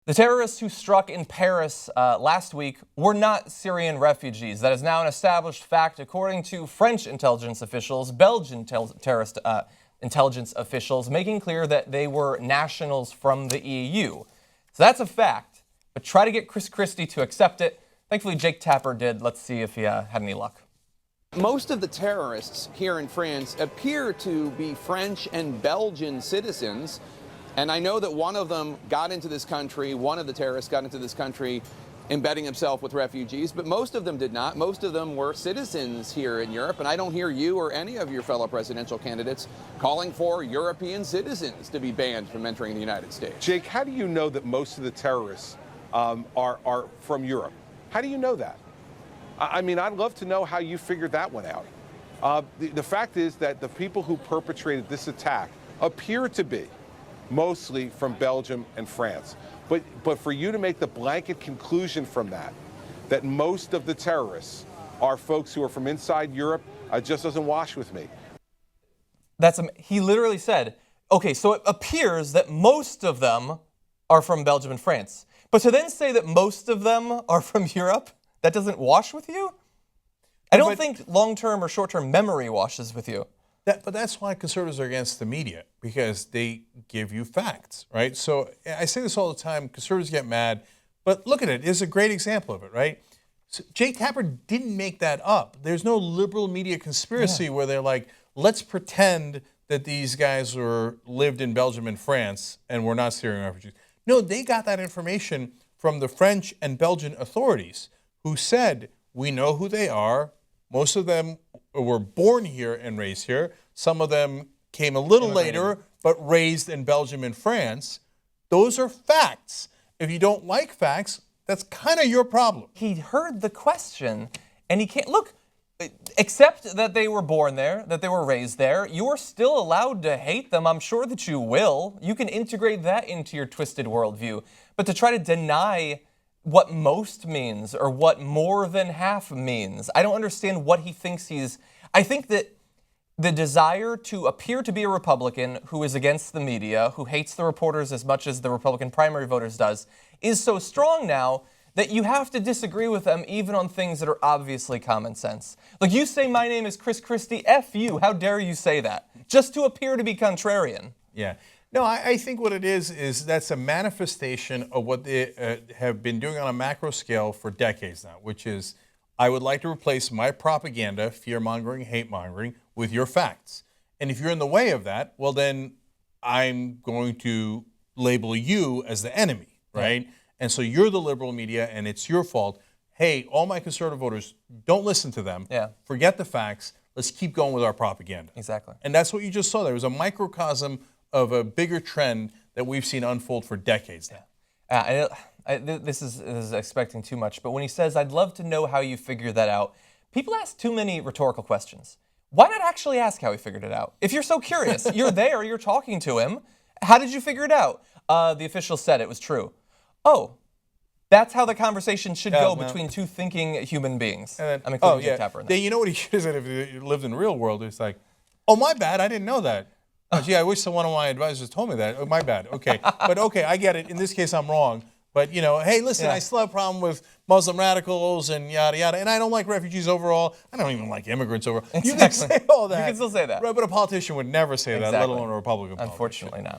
The terrorists who struck in Paris last week were not Syrian refugees. That is now an established fact according to French intelligence officials, Belgian terrorist intelligence officials, making clear that they were nationals from the EU. So that's a fact, but try to get Chris Christie to accept it. Thankfully, Jake Tapper did. Let's see if he had any luck. Most of the terrorists here in France appear to be French and Belgian citizens. And I know that one of them got into this country, one of the terrorists got into this country embedding himself with refugees, but most of them did not. Most of them were citizens here in Europe, and I don't hear you or any of your fellow presidential candidates calling for European citizens to be banned from entering the United States. Jake, how do you know that most of the terrorists are from Europe? How do you know that? I mean, I'd love to know how you figured that one out. The fact is that the people who perpetrated this attack appear to be mostly from Belgium and France. But for you to make the blanket conclusion from that most of the terrorists are folks who are from inside Europe, just doesn't wash with me. He literally said, okay, so it appears that most of them are from Belgium and France. But to then say that most of them are from Europe, that doesn't wash with you? I don't think long-term or short-term memory washes with you. But that's why conservatives are against the media, because they give you facts, right? So I say this all the time, conservatives get mad, but look at it. It's a great example of it, right? So Jake Tapper didn't make that up. There's no liberal media conspiracy where they're like, let's pretend that these guys lived in Belgium and France and were not Syrian refugees. No, they got that information from the French and Belgian authorities who said, we know who they are. Most of them were born here and raised here. Some of them came a little later, but raised in Belgium and France. Those are facts. If you don't like facts, that's kind of your problem. He heard the question, and he can't, look, accept that they were born there, that they were raised there. You're still allowed to hate them. I'm sure that you will. You can integrate that into your twisted worldview. But to try to deny what most means or what more than half means, I don't understand what he thinks I think that the desire to appear to be a Republican who is against the media, who hates the reporters as much as the Republican primary voters does, is so strong now that you have to disagree with them even on things that are obviously common sense. Like, you say my name is Chris Christie, F you, how dare you say that? Just to appear to be contrarian. Yeah. No, I think what it is that's a manifestation of what they have been doing on a macro scale for decades now, which is, I would like to replace my propaganda, fear-mongering, hate-mongering, with your facts. And if you're in the way of that, well, then I'm going to label you as the enemy, right? Yeah. And so you're the liberal media, and it's your fault. Hey, all my conservative voters, don't listen to them. Yeah. Forget the facts. Let's keep going with our propaganda. Exactly. And that's what you just saw. There was a microcosm of a bigger trend that we've seen unfold for decades now. This is expecting too much, but when he says, I'd love to know how you figured that out, people ask too many rhetorical questions. Why not actually ask how he figured it out? If you're so curious, you're there, you're talking to him. How did you figure it out? The official said it was true. Oh, that's how the conversation should go between two thinking human beings. I'm including Jake Tapper in that. You know what he should have said if he lived in the real world? It's like, oh, my bad, I didn't know that. Oh, gee, I wish one of my advisors told me that. Oh, my bad. Okay. But okay, I get it. In this case, I'm wrong. But, hey, listen, I still have a problem with Muslim radicals and yada, yada. And I don't like refugees overall. I don't even like immigrants overall. Exactly. You can say all that. You can still say that. Right, but a politician would never say that, let alone a Republican politician. Unfortunately not.